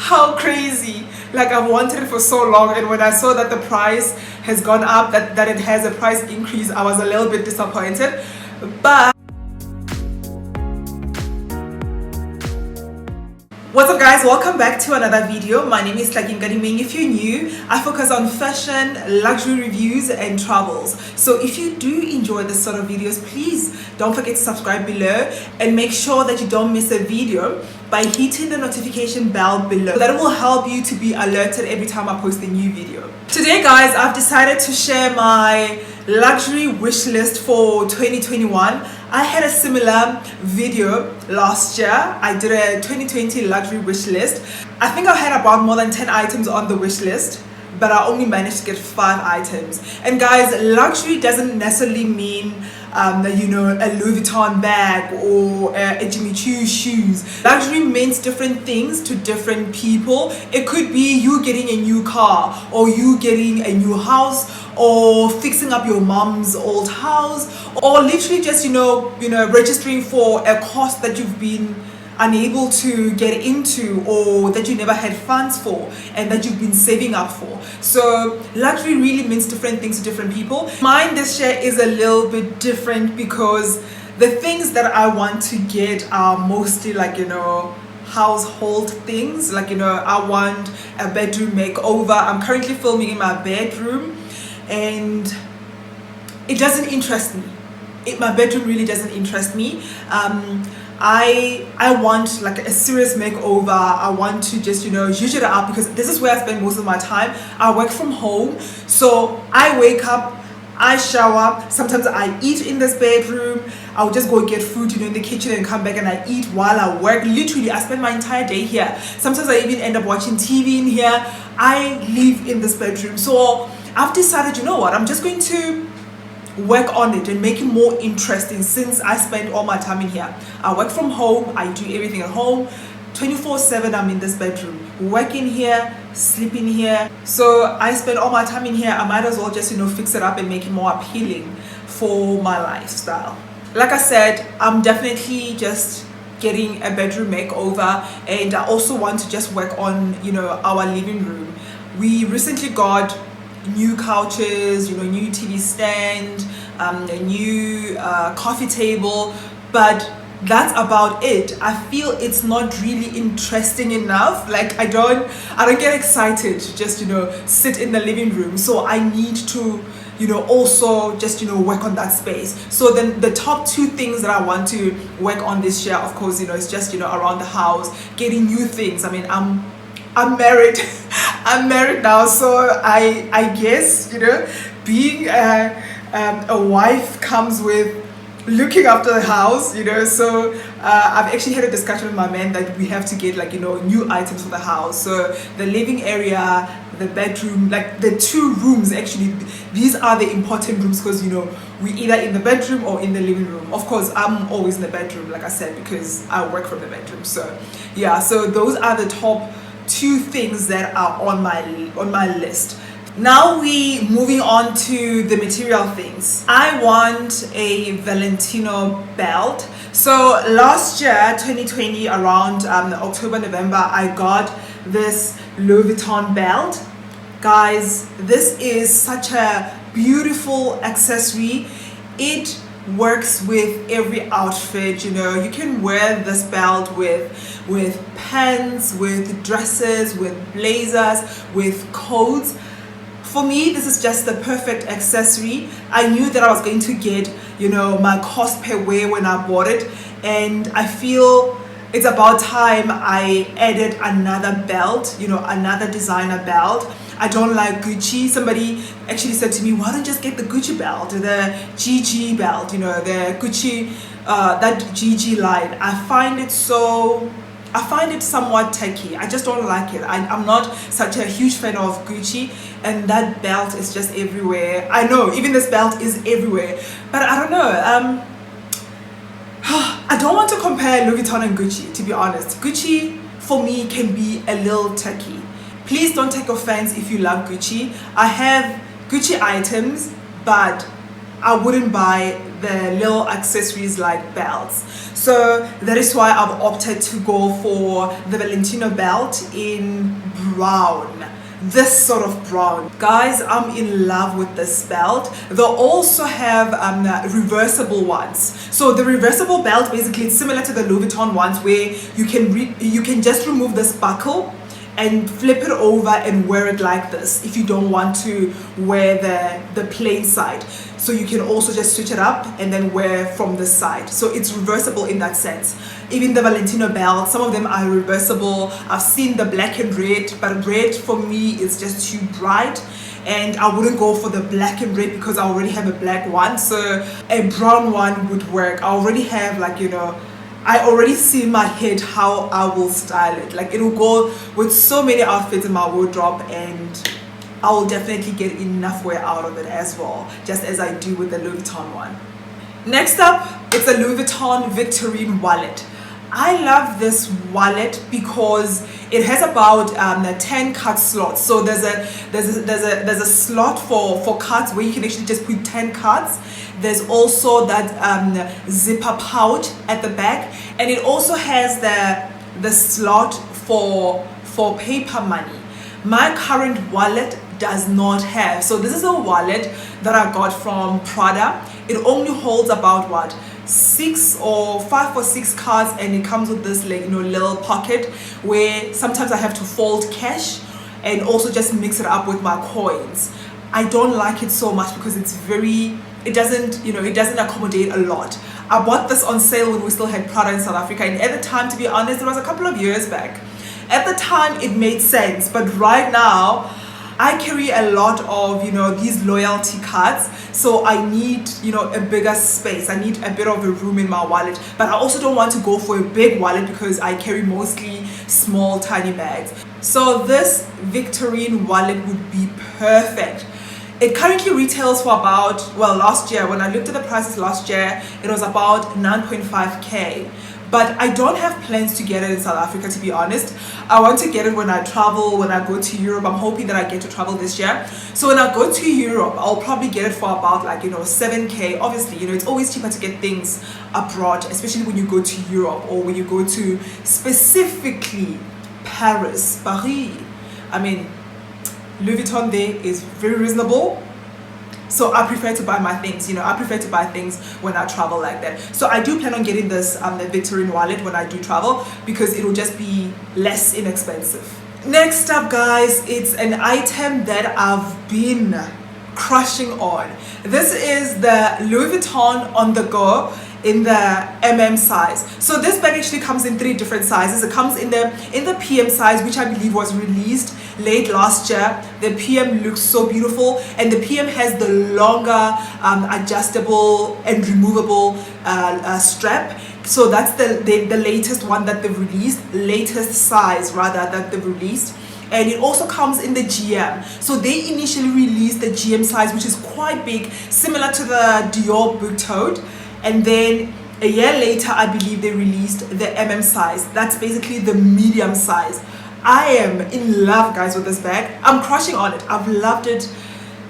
How crazy. Like, I've wanted it for so long, and when I saw that the price has gone up, that it has a price increase, I was a little bit disappointed. But what's up guys, welcome back to another video. My name is Tlakingadiming. If you're new, I focus on fashion, luxury reviews and travels. So if you do enjoy this sort of videos, please don't forget to subscribe below and make sure that you don't miss a video by hitting the notification bell below. That will help you to be alerted every time I post a new video. Today guys, I've decided to share my luxury wish list for 2021. I had a similar video last year. I did a 2020 luxury wish list. I think I had about more than 10 items on the wish list, but I only managed to get 5 items. And guys, luxury doesn't necessarily mean you know, a Louis Vuitton bag or a Jimmy Choo shoes. Luxury means different things to different people. It could be you getting a new car, or you getting a new house, or fixing up your mom's old house, or literally just you know registering for a course that you've been unable to get into, or that you never had funds for and that you've been saving up for. So luxury really means different things to different people. Mine this year is a little bit different because the things that I want to get are mostly like household things. Like I want a bedroom makeover. I'm currently filming in my bedroom and it doesn't interest me. My bedroom really doesn't interest me. I want like a serious makeover. I want to just zhuzh it up because this is where I spend most of my time. I work from home, so I wake up, I shower, sometimes I eat in this bedroom. I'll just go get food in the kitchen and come back and I eat while I work. Literally, I spend my entire day here. Sometimes I even end up watching TV in here. I live in this bedroom. So I've decided, you know what, I'm just going to work on it and make it more interesting since I spend all my time in here. I work from home, I do everything at home. 24/7 I'm in this bedroom, working here, sleeping here. So I spend all my time in here. I might as well just fix it up and make it more appealing for my lifestyle. Like I said, I'm definitely just getting a bedroom makeover, and I also want to just work on our living room. We recently got new couches, new TV stand, a new coffee table, but that's about it. I feel it's not really interesting enough. Like I don't get excited to just sit in the living room. So I need to also just work on that space. So then the top 2 things that I want to work on this year, of course, is just around the house, getting new things. I mean, I'm married. I'm married now, so I guess being a wife comes with looking after the house. So I've actually had a discussion with my man that we have to get new items for the house. So the living area, the bedroom, like the 2 rooms, actually these are the important rooms because we either in the bedroom or in the living room. Of course I'm always in the bedroom, like I said, because I work from the bedroom. So yeah, so those are the top 2 things that are on my list. Now we moving on to the material things. I want a Valentino belt. So last year 2020 around October, November, I got this Louis Vuitton belt. Guys, this is such a beautiful accessory. It works with every outfit. You can wear this belt with pants, with dresses, with blazers, with coats. For me, this is just the perfect accessory. I knew that I was going to get my cost per wear when I bought it, and I feel it's about time I added another belt, another designer belt. I don't like Gucci. Somebody actually said to me, why don't you just get the Gucci belt, the GG belt, the Gucci, that GG line. I find it somewhat tacky. I just don't like it. I'm not such a huge fan of Gucci, and that belt is just everywhere. I know, even this belt is everywhere, but I don't know. I don't want to compare Louis Vuitton and Gucci, to be honest. Gucci, for me, can be a little tacky. Please don't take offense if you love Gucci. I have Gucci items, but I wouldn't buy the little accessories like belts. So that is why I've opted to go for the Valentino belt in brown. This sort of brown. Guys, I'm in love with this belt. They also have reversible ones. So the reversible belt, basically it's similar to the Louis Vuitton ones, where you can just remove this buckle and flip it over and wear it like this if you don't want to wear the plain side. So you can also just switch it up and then wear from this side. So it's reversible in that sense. Even the Valentino belt, some of them are reversible. I've seen the black and red, but red for me is just too bright, and I wouldn't go for the black and red because I already have a black one. So a brown one would work. I already have, like, you know, I already see in my head how I will style it. Like, it will go with so many outfits in my wardrobe, and I will definitely get enough wear out of it as well, just as I do with the Louis Vuitton one. Next up, it's a Louis Vuitton Victorine wallet. I love this wallet because it has about 10 card slots. So there's a slot for cards where you can actually just put 10 cards. There's also that zipper pouch at the back, and it also has the slot for paper money. My current wallet does not have. So this is a wallet that I got from Prada. It only holds about what, 5 or 6 cards, and it comes with this, like, you know, little pocket where sometimes I have to fold cash and also just mix it up with my coins. I don't like it so much because it doesn't accommodate a lot. I bought this on sale when we still had Prada in South Africa, and at the time, to be honest, it was a couple of years back. At the time it made sense, but right now I carry a lot of, you know, these loyalty cards, so I need, you know, a bigger space. I need a bit of a room in my wallet, but I also don't want to go for a big wallet because I carry mostly small tiny bags. So this Victorine wallet would be perfect. It currently retails for about, well, last year when I looked at the prices last year, it was about 9.5k. But I don't have plans to get it in South Africa, to be honest. I want to get it when I travel, when I go to Europe. I'm hoping that I get to travel this year. So when I go to Europe, I'll probably get it for about, like, you know, 7k. Obviously, you know, it's always cheaper to get things abroad, especially when you go to Europe or when you go to specifically Paris. I mean, Louis Vuitton there is very reasonable. So I prefer to buy my things, you know, I prefer to buy things when I travel like that. So I do plan on getting this the Victorine wallet when I do travel because it will just be less inexpensive. Next up, guys, it's an item that I've been crushing on. This is the Louis Vuitton on the go in the size. So this bag actually comes in 3 different sizes. It comes in the PM size, which I believe was released late last year. The PM looks so beautiful, and the PM has the longer adjustable and removable strap. So that's the latest one that they've released, latest size rather that they've released. And it also comes in the GM. So they initially released the GM size, which is quite big, similar to the Dior Book Tote. And then a year later, I believe they released the size. That's basically the medium size. I am in love, guys, with this bag. I'm crushing on it. I've loved it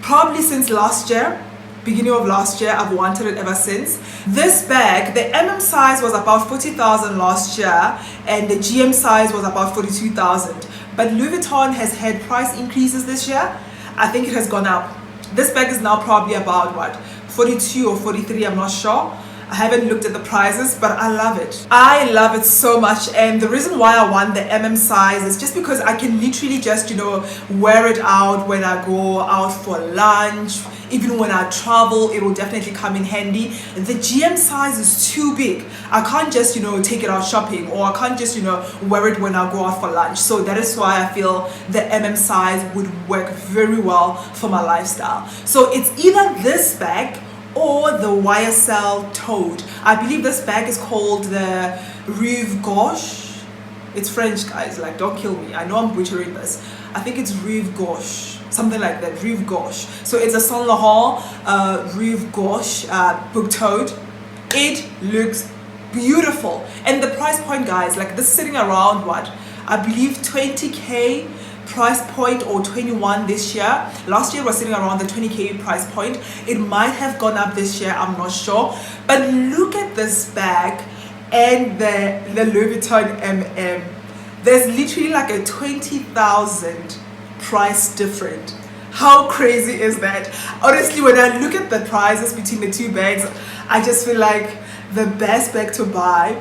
probably since last year. Beginning of last year, I've wanted it ever since. This bag, the size was about 40,000 last year, and the GM size was about 42,000. But Louis Vuitton has had price increases this year. I think it has gone up. This bag is now probably about what, 42 or 43, I'm not sure. I haven't looked at the prices, but I love it. I love it so much, and the reason why I want the size is just because I can literally just, you know, wear it out when I go out for lunch. Even when I travel, it will definitely come in handy. The GM size is too big. I can't just, you know, take it out shopping, or I can't just, you know, wear it when I go out for lunch. So that is why I feel the size would work very well for my lifestyle. So it's either this bag or the YSL tote. I believe this bag is called the Rive Gauche. It's French, guys, like, don't kill me. I know I'm butchering this. I think it's Rive Gauche, something like that, Rive Gauche. So it's a Saint Laurent Rive Gauche book tote. It looks beautiful. And the price point, guys, like, this is sitting around what? I believe 20k price point, or 21 this year. Last year was sitting around the 20k price point. It might have gone up this year, I'm not sure. But look at this bag and the Louis Vuitton MM. There's literally like a 20,000 price difference. How crazy is that? Honestly, when I look at the prices between the two bags, I just feel like the best bag to buy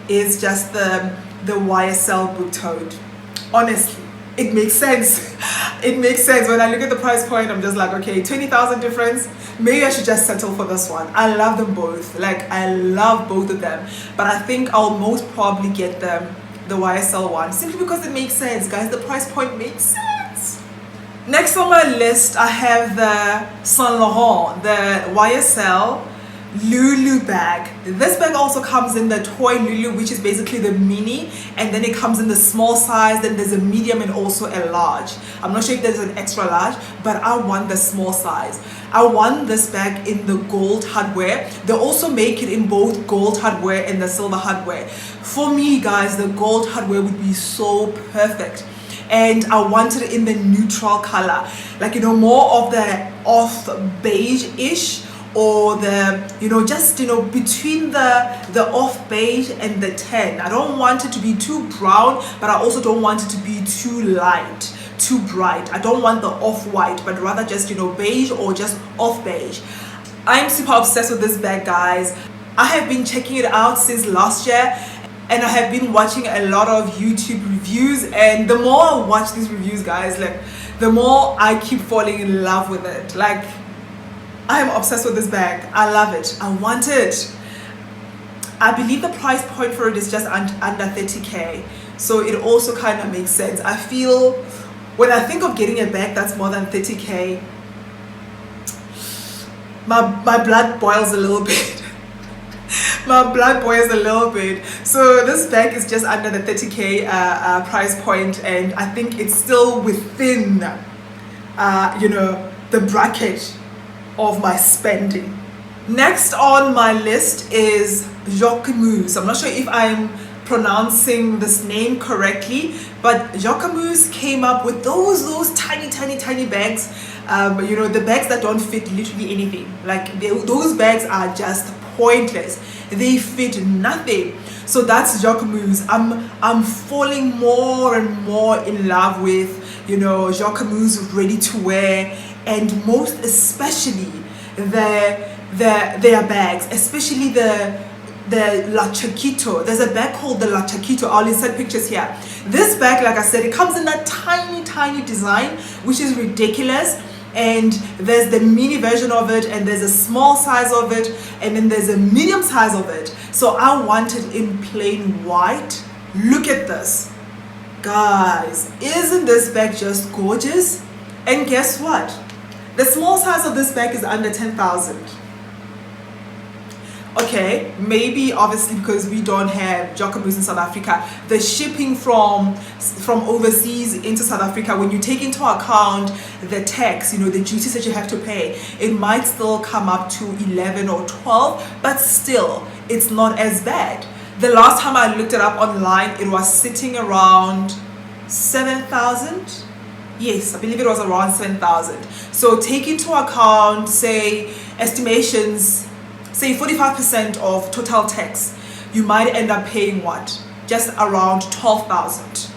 is just the YSL book tote. Honestly, it makes sense. It makes sense. When I look at the price point, I'm just like, okay, 20,000 difference. Maybe I should just settle for this one. I love them both. Like, I love both of them. But I think I'll most probably get the YSL one, simply because it makes sense, guys. The price point makes sense. Next on my list, I have the Saint Laurent, the YSL Lulu bag. This bag also comes in the toy Lulu, which is basically the mini, and then it comes in the small size, then there's a medium and also a large. I'm not sure if there's an extra large, but I want the small size. I want this bag in the gold hardware. They also make it in both gold hardware and the silver hardware. For me, guys, the gold hardware would be so perfect. And I wanted it in the neutral color, like, you know, more of the off beige-ish, or the, you know, just, you know, between the off beige and the tan. I don't want it to be too brown, but I also don't want it to be too light, too bright. I don't want the off-white, but rather just, you know, beige or just off beige. I'm super obsessed with this bag, guys. I have been checking it out since last year, and I have been watching a lot of YouTube reviews, and the more I watch these reviews, guys, like, the more I keep falling in love with it. Like, I am obsessed with this bag. I love it. I want it. I believe the price point for it is just under 30k. So it also kind of makes sense. I feel when I think of getting a bag that's more than 30k, my blood boils a little bit. My blood boils a little bit. So this bag is just under the 30k price point, and I think it's still within, you know, the bracket of my spending. Next on my list is Jacquemus. I'm not sure if I'm pronouncing this name correctly, but Jacquemus came up with those tiny bags. You know, the bags that don't fit literally anything. Like, those bags are just pointless. They fit nothing. So that's Jacquemus. I'm falling more and more in love with, you know, Jacquemus ready to wear, and most especially their bags, especially the La Chiquito. There's a bag called the La Chiquito. I'll insert pictures here. This bag, like I said, it comes in that tiny design, which is ridiculous. And there's the mini version of it, and there's a small size of it, and then there's a medium size of it. So I want it in plain white. Look at this, guys. Isn't this bag just gorgeous? And guess what? The small size of this bag is under 10,000. Okay, maybe obviously because we don't have Jacquemus in South Africa, the shipping from overseas into South Africa, when you take into account the tax, you know, the duties that you have to pay, it might still come up to 11 or 12, but still, it's not as bad. The last time I looked it up online, it was sitting around 7,000. Yes, I believe it was around 7,000. So take into account, say, estimations, say 45% of total tax, you might end up paying what? Just around 12,000.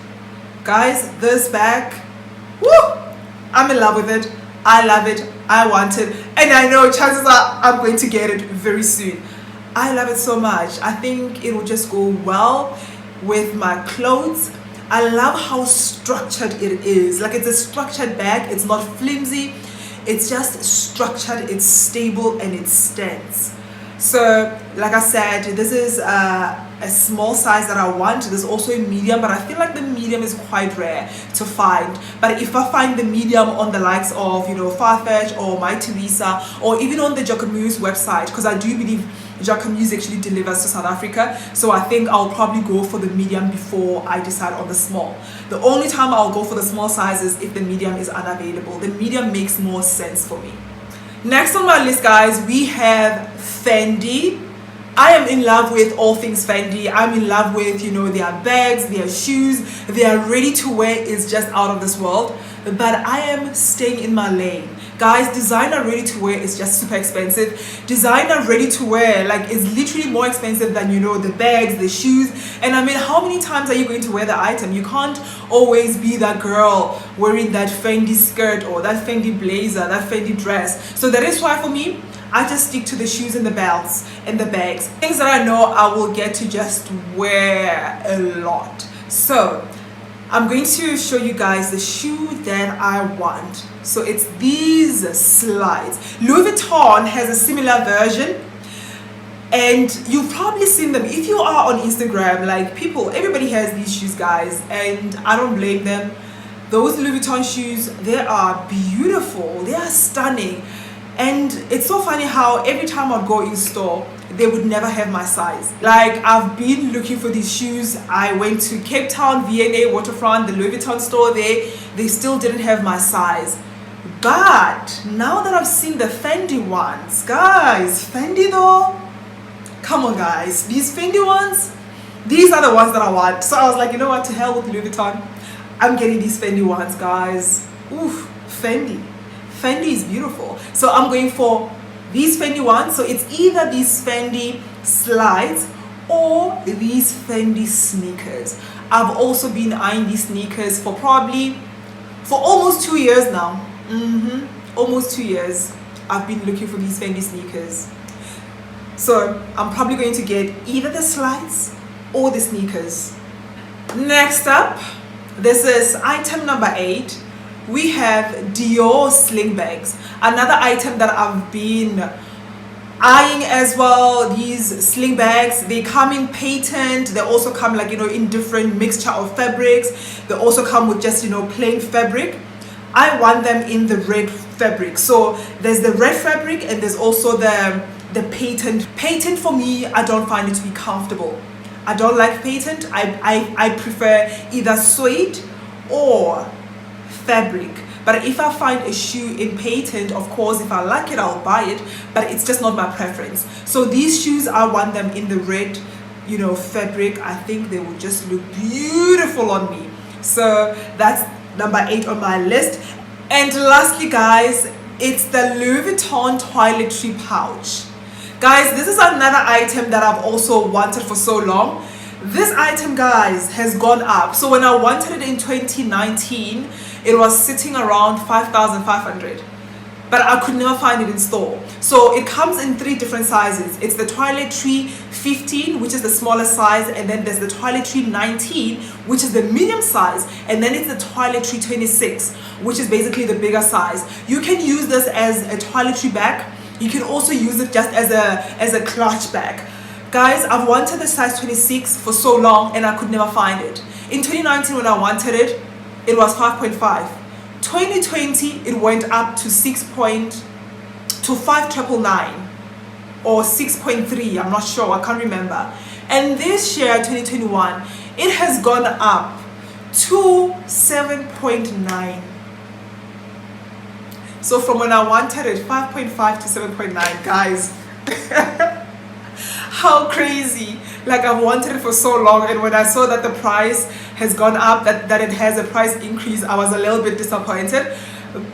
Guys, this bag, woo! I'm in love with it. I love it. I want it. And I know chances are I'm going to get it very soon. I love it so much. I think it will just go well with my clothes. I love how structured it is. Like, it's a structured bag. It's not flimsy. It's just structured. It's stable and it stands. So, like I said, this is a small size that I want. There's also a medium, but I feel like the medium is quite rare to find. But if I find the medium on the likes of, you know, Farfetch or My Teresa, or even on the Jacquemus website, because I do believe Jacquemus actually delivers to South Africa, so I think I'll probably go for the medium before I decide on the small. The only time I'll go for the small size is if the medium is unavailable. The medium makes more sense for me. Next on my list, guys, we have Fendi. I am in love with all things Fendi. I'm in love with, you know, their bags, their shoes, their ready to wear is just out of this world. But I am staying in my lane. Guys, designer ready to wear is just super expensive. Designer ready to wear like is literally more expensive than, you know, the bags, the shoes. And I mean, how many times are you going to wear the item? You can't always be that girl wearing that Fendi skirt or that Fendi blazer, that Fendi dress. So that is why for me, I just stick to the shoes and the belts and the bags. Things that I know I will get to just wear a lot. So I'm going to show you guys the shoe that I want. So it's these slides. Louis Vuitton has a similar version, and you've probably seen them if you are on Instagram. Like everybody has these shoes, guys, and I don't blame them. Those Louis Vuitton shoes, they are beautiful, they are stunning. And it's so funny how every time I'd go in store, they would never have my size. Like, I've been looking for these shoes. I went to Cape Town, V&A, Waterfront, the Louis Vuitton store there. They still didn't have my size. But now that I've seen the Fendi ones, guys, Fendi though, come on guys, these Fendi ones, these are the ones that I want. So I was like, you know what, to hell with Louis Vuitton. I'm getting these Fendi ones, guys. Oof, Fendi. Fendi is beautiful. So I'm going for these Fendi ones. So it's either these Fendi slides or these Fendi sneakers. I've also been eyeing these sneakers for almost 2 years now. Almost 2 years I've been looking for these Fendi sneakers. So I'm probably going to get either the slides or the sneakers. Next up, this is item number 8. We have Dior sling bags, another item that I've been eyeing as well. These sling bags, they come in patent. They also come like, you know, in different mixture of fabrics. They also come with just, you know, plain fabric. I want them in the red fabric. So there's the red fabric and there's also the patent. Patent for me, I don't find it to be comfortable. I don't like patent. I prefer either suede or fabric. But if I find a shoe in patent, of course, if I like it, I'll buy it, but it's just not my preference. So these shoes, I want them in the red, you know, fabric. I think they will just look beautiful on me. So that's number 8 on my list. And lastly, guys, it's the Louis Vuitton toiletry pouch. Guys, this is another item that I've also wanted for so long. This item, guys, has gone up. So when I wanted it in 2019, it was sitting around 5,500, but I could never find it in store. So it comes in 3 different sizes. It's the toiletry 15, which is the smaller size, and then there's the toiletry 19, which is the medium size, and then it's the toiletry 26, which is basically the bigger size. You can use this as a toiletry bag. You can also use it just as a clutch bag. Guys, I've wanted the size 26 for so long and I could never find it. In 2019 when I wanted it, it was 5.5. 2020 it went up to 5,999 or 6.3, I'm not sure, I can't remember. And this year, 2021, it has gone up to 7.9. So from when I wanted it, 5.5 to 7.9, guys. How crazy. Like, I've wanted it for so long, and when I saw that the price has gone up, that it has a price increase, I was a little bit disappointed.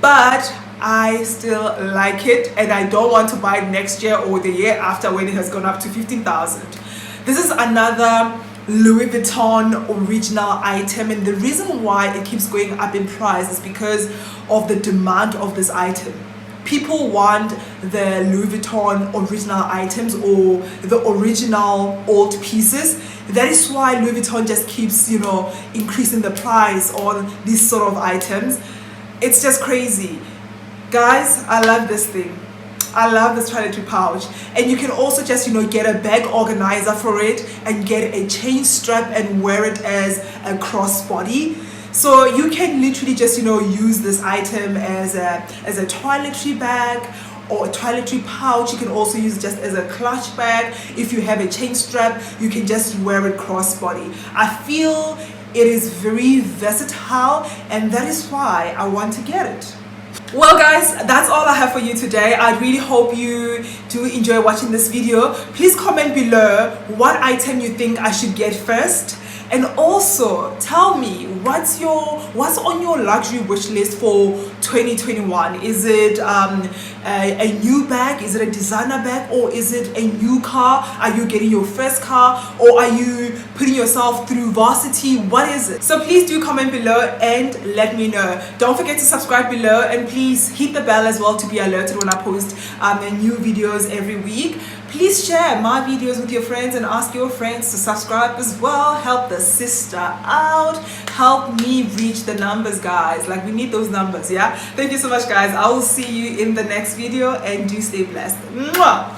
But I still like it, and I don't want to buy it next year or the year after when it has gone up to 15,000. This is another Louis Vuitton original item, and the reason why it keeps going up in price is because of the demand of this item. People want the Louis Vuitton original items or the original old pieces. That is why Louis Vuitton just keeps, you know, increasing the price on these sort of items. It's just crazy. Guys, I love this thing. I love this toiletry pouch. And you can also just, you know, get a bag organizer for it and get a chain strap and wear it as a crossbody. So you can literally just, you know, use this item as a toiletry bag or a toiletry pouch. You can also use it just as a clutch bag. If you have a chain strap, you can just wear it crossbody. I feel it is very versatile, and that is why I want to get it. Well guys, that's all I have for you today. I really hope you do enjoy watching this video. Please comment below what item you think I should get first, and also tell me what's on your luxury wish list for 2021. Is it a new bag? Is it a designer bag? Or is it a new car? Are you getting your first car, or are you putting yourself through varsity? What is it? So please do comment below and let me know. Don't forget to subscribe below, and please hit the bell as well to be alerted when I post new videos every week. Please share my videos with your friends and ask your friends to subscribe as well. Help the sister out. Help me reach the numbers, guys. Like, we need those numbers, yeah? Thank you so much, guys. I will see you in the next video, and do stay blessed. Mwah!